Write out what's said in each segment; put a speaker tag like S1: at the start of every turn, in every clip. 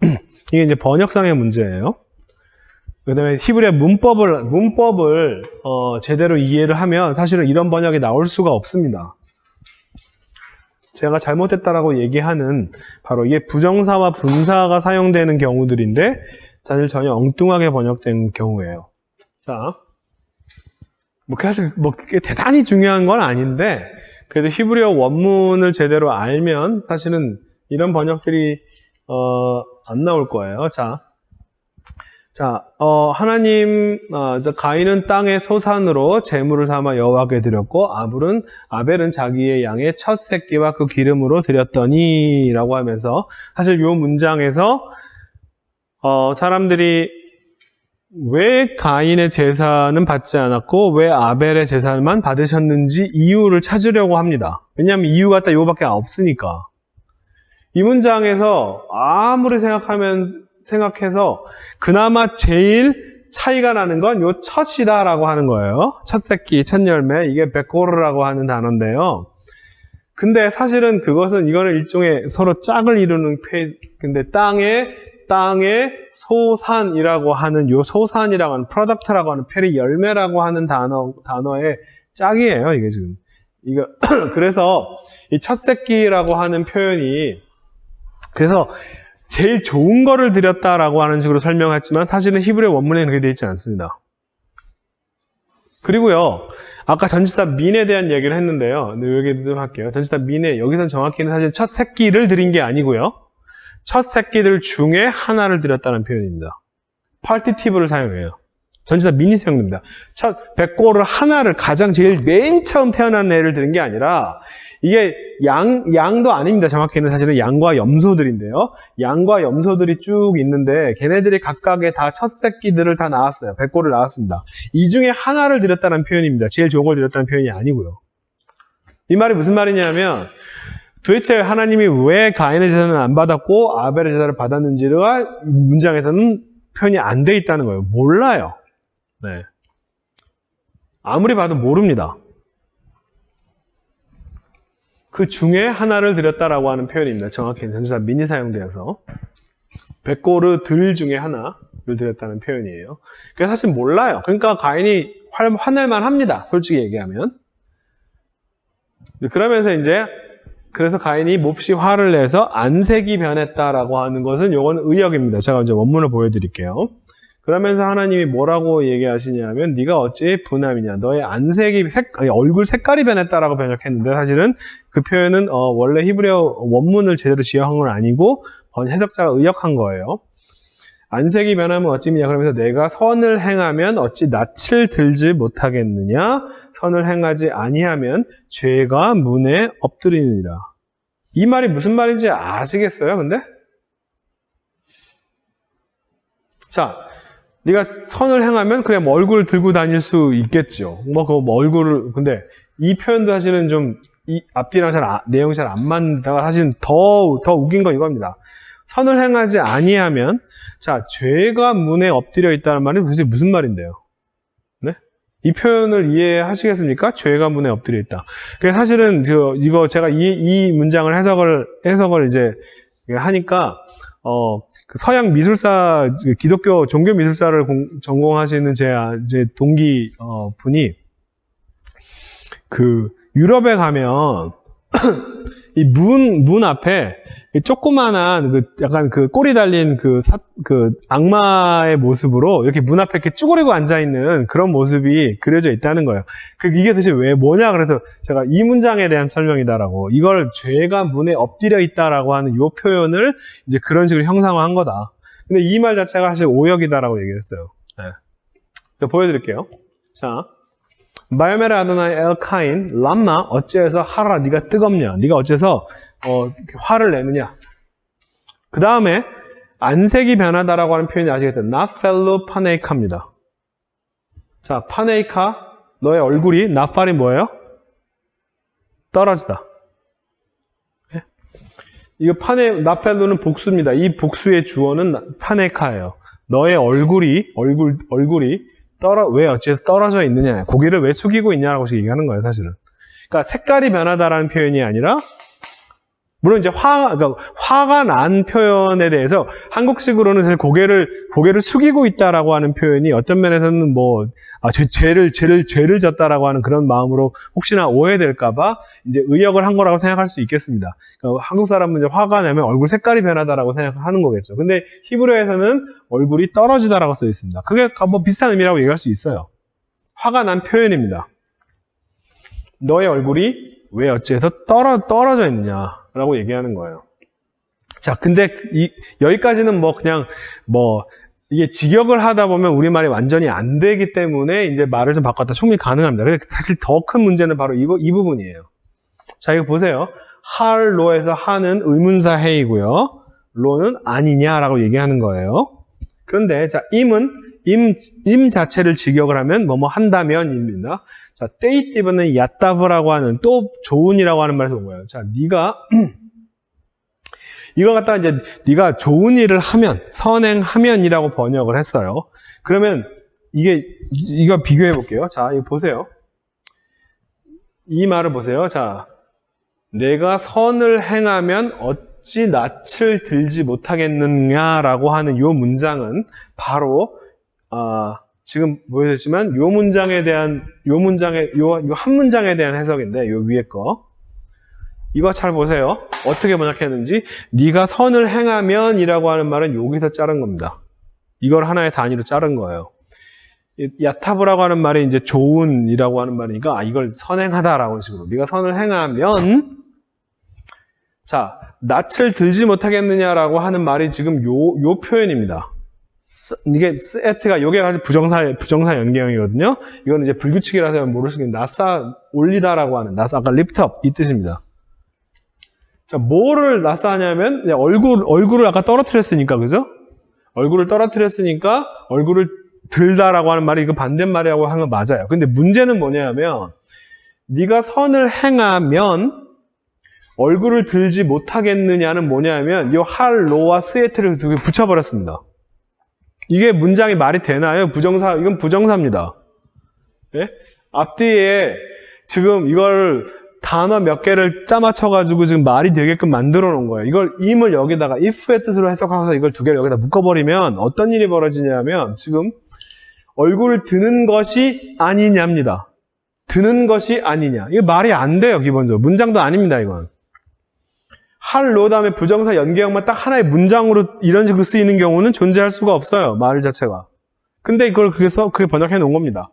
S1: 이게 이제 번역상의 문제예요. 그 다음에 히브리어 문법을 제대로 이해를 하면 사실은 이런 번역이 나올 수가 없습니다. 제가 잘못했다라고 얘기하는 바로 이게 부정사와 분사가 사용되는 경우들인데 사실 전혀 엉뚱하게 번역된 경우예요. 자, 사실 그게 대단히 중요한 건 아닌데 그래도 히브리어 원문을 제대로 알면 사실은 이런 번역들이 안 나올 거예요. 하나님, 가인은 땅의 소산으로 제물을 삼아 여호와께 드렸고, 아벨은 자기의 양의 첫 새끼와 그 기름으로 드렸더니, 라고 하면서, 사실 이 문장에서, 사람들이 왜 가인의 제사는 받지 않았고, 왜 아벨의 제사만 받으셨는지 이유를 찾으려고 합니다. 왜냐하면 이유가 딱 이거밖에 없으니까. 이 문장에서 아무리 생각해서 그나마 제일 차이가 나는 건 요 첫이다라고 하는 거예요. 첫 새끼, 첫 열매, 이게 베코르라고 하는 단어인데요. 근데 사실은 이거는 일종의 서로 짝을 이루는 근데 땅의 소산이라고 하는 요 소산이라고 하는 프로덕트라고 하는 페리 열매라고 하는 단어의 짝이에요. 이게 지금 그래서 이 첫 새끼라고 하는 표현이 그래서 제일 좋은 거를 드렸다라고 하는 식으로 설명했지만 사실은 히브리 원문에는 그렇게 되어 있지 않습니다. 그리고요, 아까 전치사 민에 대한 얘기를 했는데요. 여기 좀 할게요. 전치사 민에 여기서는 정확히는 사실 첫 새끼를 드린 게 아니고요. 첫 새끼들 중에 하나를 드렸다는 표현입니다. 파티티브를 사용해요. 전치사 민이 사용됩니다. 백골을 하나를 제일 맨 처음 태어난 애를 드린 게 아니라 이게 양도 아닙니다. 정확히는 사실은 양과 염소들인데요. 양과 염소들이 쭉 있는데 걔네들이 각각의 다 첫 새끼들을 다 낳았어요. 백골을 낳았습니다. 이 중에 하나를 드렸다는 표현입니다. 제일 좋은 걸 드렸다는 표현이 아니고요. 이 말이 무슨 말이냐면 도대체 하나님이 왜 가인의 제사는 안 받았고 아벨의 제사를 받았는지가 문장에서는 표현이 안 돼 있다는 거예요. 몰라요. 네. 아무리 봐도 모릅니다. 그 중에 하나를 드렸다라고 하는 표현입니다. 정확히는 전치사 민이 사용되어서 백골을 중에 하나를 드렸다는 표현이에요. 그래서 사실 몰라요. 그러니까 가인이 화낼만 합니다. 솔직히 얘기하면. 그러면서 그래서 가인이 몹시 화를 내서 안색이 변했다라고 하는 것은 요거는 의역입니다. 제가 이제 원문을 보여드릴게요. 그러면서 하나님이 뭐라고 얘기하시냐면 네가 어찌 분함이냐, 너의 얼굴 색깔이 변했다라고 번역했는데 사실은 그 표현은 원래 히브리어 원문을 제대로 지어한 건 아니고 해석자가 의역한 거예요. 안색이 변하면 어찌미냐, 그러면서 내가 선을 행하면 어찌 낯을 들지 못하겠느냐, 선을 행하지 아니하면 죄가 문에 엎드리느니라. 이 말이 무슨 말인지 아시겠어요? 근데? 자, 네가 선을 행하면 그냥 얼굴을 들고 다닐 수 있겠죠. 얼굴을, 근데 이 표현도 사실은 좀 이 앞뒤랑 내용이 잘 안 맞는다가 사실은 더 웃긴 건 이겁니다. 선을 행하지 아니하면, 자, 죄가 문에 엎드려 있다는 말이 도대체 무슨 말인데요? 네? 이 표현을 이해하시겠습니까? 죄가 문에 엎드려 있다. 그래서 사실은 이거 제가 이 문장을 해석을 이제 하니까 그 서양 미술사, 기독교 종교 미술사를 전공하시는 제 동기 분이 그 유럽에 가면 이 문 앞에 조그만한 약간 꼬리 달린 그 악마의 모습으로 이렇게 문 앞에 이렇게 쭈그리고 앉아 있는 그런 모습이 그려져 있다는 거예요. 이게 도대체 뭐냐? 그래서 제가 이 문장에 대한 설명이다라고, 이걸 죄가 문에 엎드려 있다라고 하는 이 표현을 이제 그런 식으로 형상화한 거다. 근데 이 말 자체가 사실 오역이다라고 얘기했어요. 네. 보여드릴게요. 자. 바이메르 아도나이 엘 카인 람마 어째서 하라, 네가 뜨겁냐, 네가 어째서 화를 내느냐. 그 다음에 안색이 변하다라고 하는 표현이 아시겠죠? 나펠로 파네이카입니다. 자, 파네이카, 너의 얼굴이, 나팔이 뭐예요? 떨어지다. 네? 이거 나펠로는 복수입니다. 이 복수의 주어는 파네이카예요. 너의 얼굴이 왜 어째서 떨어져 있느냐, 고개를 왜 숙이고 있냐라고 얘기하는 거예요, 사실은. 그러니까 색깔이 변하다라는 표현이 아니라 물론 이제 그러니까 화가 난 표현에 대해서 한국식으로는 사실 고개를 숙이고 있다라고 하는 표현이 어떤 면에서는 죄를 졌다라고 하는 그런 마음으로 혹시나 오해될까봐 이제 의역을 한 거라고 생각할 수 있겠습니다. 그러니까 한국 사람은 이제 화가 나면 얼굴 색깔이 변하다라고 생각하는 거겠죠. 근데 히브리어에서는 얼굴이 떨어지다라고 써 있습니다. 그게 뭐 비슷한 의미라고 얘기할 수 있어요. 화가 난 표현입니다. 너의 얼굴이 왜 어찌해서 떨어져 있느냐라고 얘기하는 거예요. 자, 근데 여기까지는 이게 직역을 하다 보면 우리말이 완전히 안 되기 때문에 이제 말을 좀 바꿨다 충분히 가능합니다. 근데 사실 더 큰 문제는 바로 이 부분이에요. 자, 이거 보세요. 할로에서 하는 의문사 해이고요. 로는 아니냐라고 얘기하는 거예요. 그런데 자, 임 자체를 직역을 하면 뭐뭐 한다면입니다. 자, 데이티브는 야따브라고 하는 또 좋은이라고 하는 말에서 온 거예요. 자, 이걸 갖다가 이제 네가 좋은 일을 하면 선행하면이라고 번역을 했어요. 그러면 이거 비교해 볼게요. 자, 이거 보세요. 이 말을 보세요. 자, 내가 선을 행하면 어찌 낯을 들지 못하겠느냐라고 하는 이 문장은 바로 지금 보여줬지만 요 한 문장에 대한 해석인데 요 위에 거 이거 잘 보세요. 어떻게 번역했는지 네가 선을 행하면 이라고 하는 말은 여기서 자른 겁니다. 이걸 하나의 단위로 자른 거예요. 야타브라고 하는 말이 이제 좋은이라고 하는 말이니까 이걸 선행하다라고 식으로 네가 선을 행하면 자 낯을 들지 못하겠느냐라고 하는 말이 지금 요 표현입니다. 이게 스에트가 요게 아주 부정사 연계형이거든요. 이건 이제 불규칙이라서 모르시겠는데 나사 올리다라고 하는 나사 아까 리프트업 이 뜻입니다. 자, 뭐를 나사 하냐면 얼굴을 아까 떨어뜨렸으니까 그죠? 얼굴을 떨어뜨렸으니까 얼굴을 들다라고 하는 말이 이거 반대말이라고 하는 건 맞아요. 근데 문제는 뭐냐면 네가 선을 행하면 얼굴을 들지 못하겠느냐는 뭐냐면 이 할로와 스에트를 두 개 붙여버렸습니다. 이게 문장이 말이 되나요? 이건 부정사입니다. 예? 앞뒤에 지금 이걸 단어 몇 개를 짜맞춰가지고 지금 말이 되게끔 만들어 놓은 거예요. 이걸 im을 여기다가 if의 뜻으로 해석하면서 이걸 두 개를 여기다 묶어버리면 어떤 일이 벌어지냐면 지금 얼굴을 드는 것이 아니냐입니다. 드는 것이 아니냐. 이게 말이 안 돼요, 기본적으로. 문장도 아닙니다, 이건. 할로 다음에 부정사 연계형만 딱 하나의 문장으로 이런 식으로 쓰이는 경우는 존재할 수가 없어요. 말 자체가. 근데 이걸 그게 번역해 놓은 겁니다.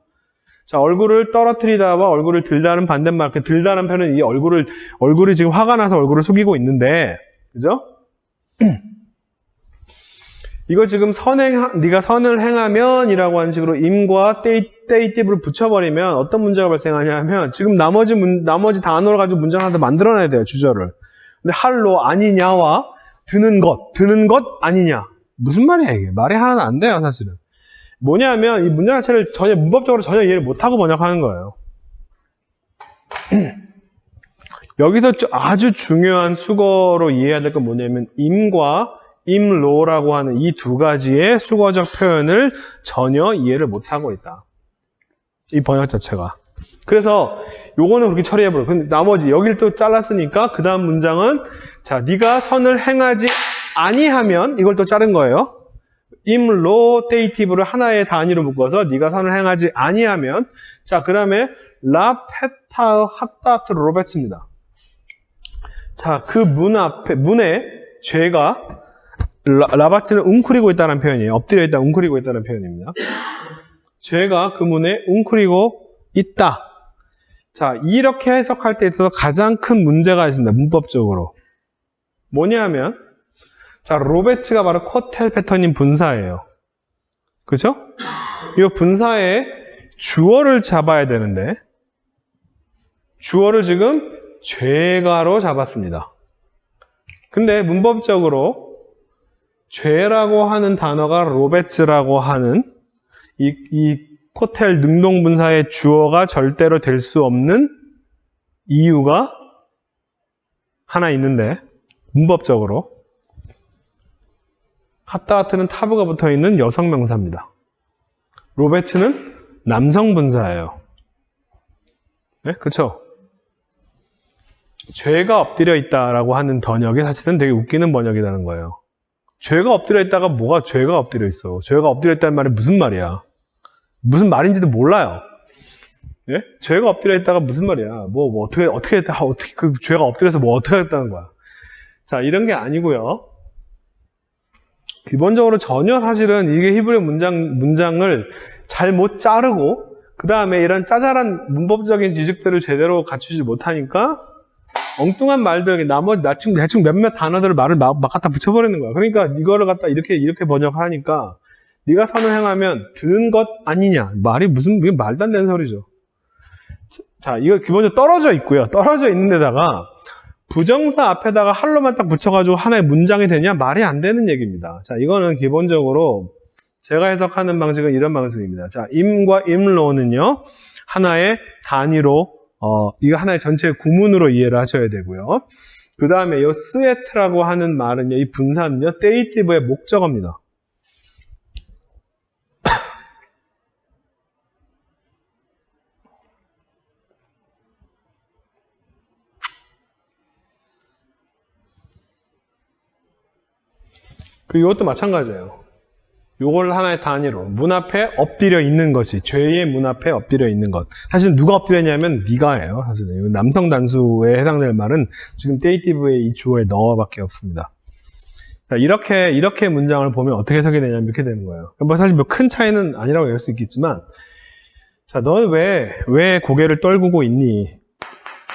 S1: 자, 얼굴을 떨어뜨리다와 얼굴을 들다는 반대말. 들다는 표현은 이 얼굴이 지금 화가 나서 얼굴을 숙이고 있는데, 그죠? 이거 지금 네가 선을 행하면 이라고 하는 식으로 임과 데이티브를 붙여버리면 어떤 문제가 발생하냐면 지금 나머지 단어를 가지고 문장을 하나 만들어내야 돼요, 주절을. 근데 할로 아니냐와 드는 것 아니냐. 무슨 말이야, 이게? 말이 하나는 안 돼요, 사실은. 뭐냐면 이 문장 자체를 문법적으로 전혀 이해를 못하고 번역하는 거예요. 여기서 아주 중요한 수거로 이해해야 될 건 뭐냐면 임과 임로라고 하는 이 두 가지의 수거적 표현을 전혀 이해를 못하고 있다. 이 번역 자체가. 그래서 요거는 그렇게 처리해버려. 근데 나머지 여기를 또 잘랐으니까 그 다음 문장은 자, 네가 선을 행하지 아니하면 이걸 또 자른 거예요. 임로 데이티브를 하나의 단위로 묶어서 네가 선을 행하지 아니하면 자, 그 다음에 라페타 핫다트 로베츠입니다. 자, 그 문에 죄가 라바츠는 웅크리고 있다는 표현이에요. 엎드려 있다, 웅크리고 있다는 표현입니다. 죄가 그 문에 웅크리고 있다. 자, 이렇게 해석할 때 있어서 가장 큰 문제가 있습니다. 문법적으로. 뭐냐면 자, 로베츠가 바로 코텔 패턴인 분사예요. 그죠? 이 분사에 주어를 잡아야 되는데 주어를 지금 죄가로 잡았습니다. 근데 문법적으로 죄라고 하는 단어가 로베츠라고 하는 이 코텔 능동분사의 주어가 절대로 될 수 없는 이유가 하나 있는데 문법적으로 핫다하트는 타브가 붙어있는 여성명사입니다. 로베츠는 남성분사예요. 네? 그쵸? 죄가 엎드려 있다라고 하는 번역이 사실은 되게 웃기는 번역이라는 거예요. 죄가 엎드려 있다가 뭐가 죄가 엎드려 있어? 죄가 엎드려 있다는 말이 무슨 말이야? 무슨 말인지도 몰라요. 예? 죄가 엎드려 있다가 무슨 말이야? 어떻게 그 죄가 엎드려서 뭐 어떻게 했다는 거야? 자, 이런 게 아니고요. 기본적으로 전혀 사실은 이게 히브리 문장을 잘 못 자르고, 그 다음에 이런 짜잘한 문법적인 지식들을 제대로 갖추지 못하니까 엉뚱한 말들, 나머지 대충 몇몇 단어들을 말을 막 갖다 붙여버리는 거야. 그러니까 이거를 갖다 이렇게 번역하니까 네가 선을 행하면 드는 것 아니냐. 말이 이게 말도 안 되는 소리죠. 자, 이거 기본적으로 떨어져 있고요. 떨어져 있는 데다가 부정사 앞에다가 할로만 딱 붙여가지고 하나의 문장이 되냐? 말이 안 되는 얘기입니다. 자, 이거는 기본적으로 제가 해석하는 방식은 이런 방식입니다. 자, 임과 임로는요, 하나의 단위로, 이거 하나의 전체 구문으로 이해를 하셔야 되고요. 그 다음에 이 스에트라고 하는 말은요, 이 분사는요, 데이티브의 목적어입니다. 그리고 이것도 마찬가지예요. 요걸 하나의 단위로 문 앞에 엎드려 있는 것이, 죄의 문 앞에 엎드려 있는 것. 사실 누가 엎드렸냐면 네가예요. 사실은 남성 단수에 해당될 말은 지금 데이티브의 이 주어에 너밖에 없습니다. 자, 이렇게 문장을 보면 어떻게 해석이 되냐면 이렇게 되는 거예요. 뭐 사실 뭐 큰 차이는 아니라고 얘기할 수 있겠지만, 자, 너는 왜 고개를 떨구고 있니?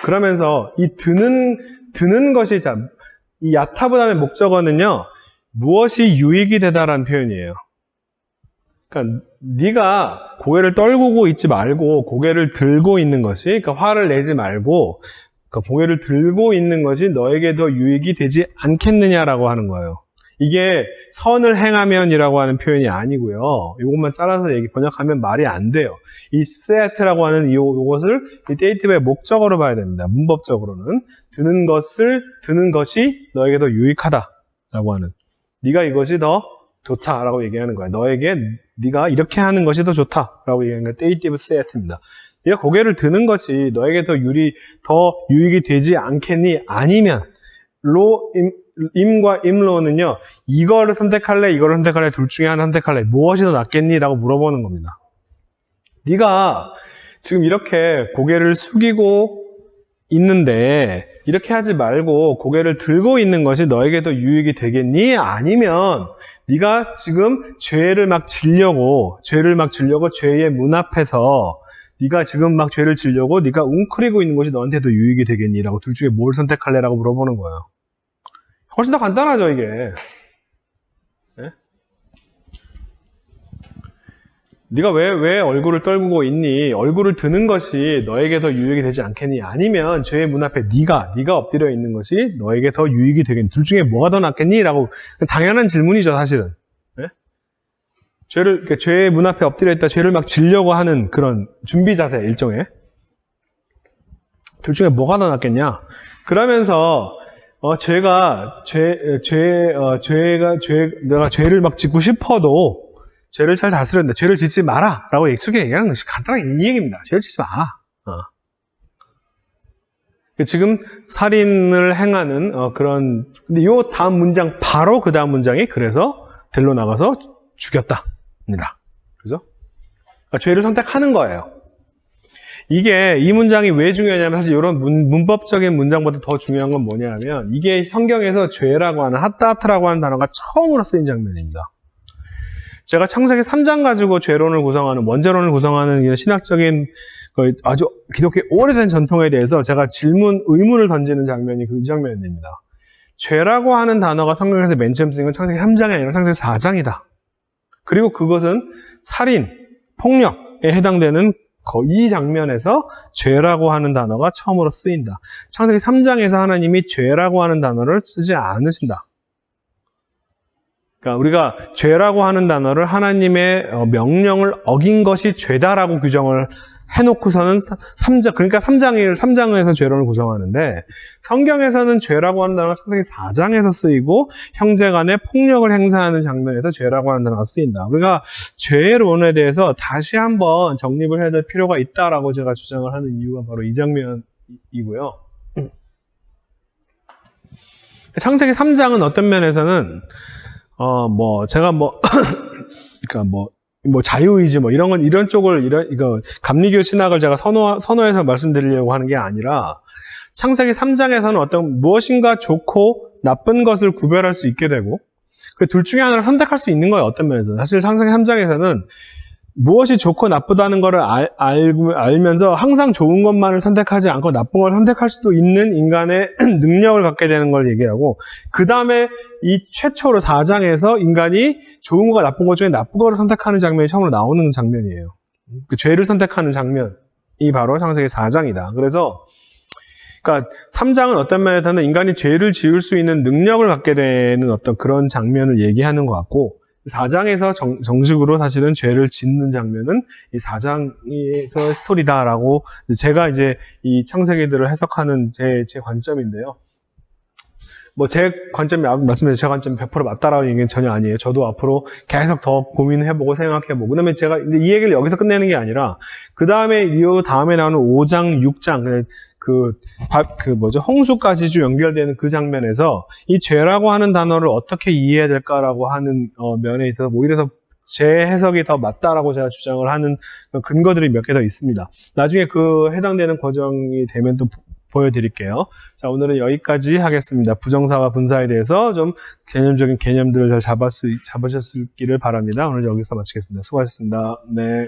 S1: 그러면서 이 드는 것이, 자, 이 야타브담의 목적어는요, 무엇이 유익이 되다라는 표현이에요. 그러니까 네가 고개를 떨구고 있지 말고 고개를 들고 있는 것이, 그러니까 화를 내지 말고 그러니까 고개를 들고 있는 것이 너에게 더 유익이 되지 않겠느냐라고 하는 거예요. 이게 선을 행하면이라고 하는 표현이 아니고요. 이것만 잘라서 번역하면 말이 안 돼요. 이 set라고 하는 이것을 이 데이티브의 목적어로 봐야 됩니다. 문법적으로는 드는 것이 너에게 더 유익하다라고 하는. 네가 이것이 더 좋다라고 얘기하는 거야. 네가 이렇게 하는 것이 더 좋다라고 얘기하는 게 데이티브 set입니다. 네가 고개를 드는 것이 너에게 더 유익이 되지 않겠니? 아니면 임과 임로는요, 이거를 선택할래, 이거를 선택할래, 둘 중에 하나 선택할래, 무엇이 더 낫겠니? 라고 물어보는 겁니다. 네가 지금 이렇게 고개를 숙이고 있는데 이렇게 하지 말고 고개를 들고 있는 것이 너에게 더 유익이 되겠니? 아니면 네가 지금 죄를 막 지려고 죄의 문 앞에서 네가 지금 막 죄를 지려고 네가 웅크리고 있는 것이 너한테 더 유익이 되겠니? 라고 둘 중에 뭘 선택할래? 라고 물어보는 거예요. 훨씬 더 간단하죠, 이게. 네? 네가 왜 얼굴을 떨구고 있니? 얼굴을 드는 것이 너에게 더 유익이 되지 않겠니? 아니면 죄의 문 앞에 네가 엎드려 있는 것이 너에게 더 유익이 되겠니? 둘 중에 뭐가 더 낫겠니? 라고 당연한 질문이죠, 사실은. 네? 죄의 문 앞에 엎드려 있다, 죄를 막 지려고 하는 그런 준비 자세, 일종의. 둘 중에 뭐가 더 낫겠냐? 그러면서 내가 죄를 막 짓고 싶어도 죄를 잘 다스려야 된다. 죄를 짓지 마라. 라고 익숙하게 얘기하는 것이 간단하게 이 얘기입니다. 죄를 짓지 마. 지금 살인을 행하는 근데 요 다음 문장, 바로 그 다음 문장이 그래서 들러 나가서 죽였다입니다. 그죠? 그러니까 죄를 선택하는 거예요. 이 문장이 왜 중요하냐면 사실 이런 문법적인 문장보다 더 중요한 건 뭐냐면 이게 성경에서 죄라고 하는 하따트라고 하는 단어가 처음으로 쓰인 장면입니다. 제가 창세기 3장 가지고 죄론을 구성하는, 원죄론을 구성하는 이런 신학적인 아주 기독교의 오래된 전통에 대해서 제가 의문을 던지는 장면이 그 장면입니다. 죄라고 하는 단어가 성경에서 맨 처음 쓰인 건 창세기 3장이 아니라 창세기 4장이다. 그리고 그것은 살인, 폭력에 해당되는 이 장면에서 죄라고 하는 단어가 처음으로 쓰인다. 창세기 3장에서 하나님이 죄라고 하는 단어를 쓰지 않으신다. 그러니까 우리가 죄라고 하는 단어를 하나님의 명령을 어긴 것이 죄다라고 규정을 해놓고서는 3장, 그러니까 3장에서 죄론을 구성하는데 성경에서는 죄라고 하는 단어가 창세기 4장에서 쓰이고 형제간에 폭력을 행사하는 장면에서 죄라고 하는 단어가 쓰인다. 우리가 죄론에 대해서 다시 한번 정립을 해야 될 필요가 있다라고 제가 주장을 하는 이유가 바로 이 장면이고요. 창세기 3장은 어떤 면에서는 제가 그러니까 자유의지 이런 쪽을 이거 감리교 신학을 제가 선호해서 말씀드리려고 하는 게 아니라 창세기 3장에서는 어떤 무엇인가 좋고 나쁜 것을 구별할 수 있게 되고 그 둘 중에 하나를 선택할 수 있는 거예요. 어떤 면에서. 사실 창세기 3장에서는 무엇이 좋고 나쁘다는 것을 알면서 항상 좋은 것만을 선택하지 않고 나쁜 걸 선택할 수도 있는 인간의 능력을 갖게 되는 걸 얘기하고, 그 다음에 이 최초로 4장에서 인간이 좋은 거가 나쁜 것 중에 나쁜 거를 선택하는 장면이 처음으로 나오는 장면이에요. 그 죄를 선택하는 장면이 바로 창세기 4장이다. 그래서 그러니까 3장은 어떤 면에서는 인간이 죄를 지을 수 있는 능력을 갖게 되는 어떤 그런 장면을 얘기하는 것 같고, 4장에서 정식으로 사실은 죄를 짓는 장면은 이 4장에서의 스토리다라고 제가 이제 이 창세기들을 해석하는 제 관점인데요. 제 관점이 맞으면 제 관점이 100% 맞다라는 얘기는 전혀 아니에요. 저도 앞으로 계속 더 고민해보고 생각해보고, 그다음에 제가 이 얘기를 여기서 끝내는 게 아니라 그 다음에 다음에 나오는 5장, 6장 홍수까지 좀 연결되는 그 장면에서 이 죄라고 하는 단어를 어떻게 이해해야 될까라고 하는 면에 있어서 오히려 더 제 해석이 더 맞다라고 제가 주장을 하는 근거들이 몇 개 더 있습니다. 나중에 그 해당되는 과정이 되면 또 보여드릴게요. 자, 오늘은 여기까지 하겠습니다. 부정사와 분사에 대해서 좀 개념적인 개념들을 잘 잡으셨기를 바랍니다. 오늘 여기서 마치겠습니다. 수고하셨습니다. 네.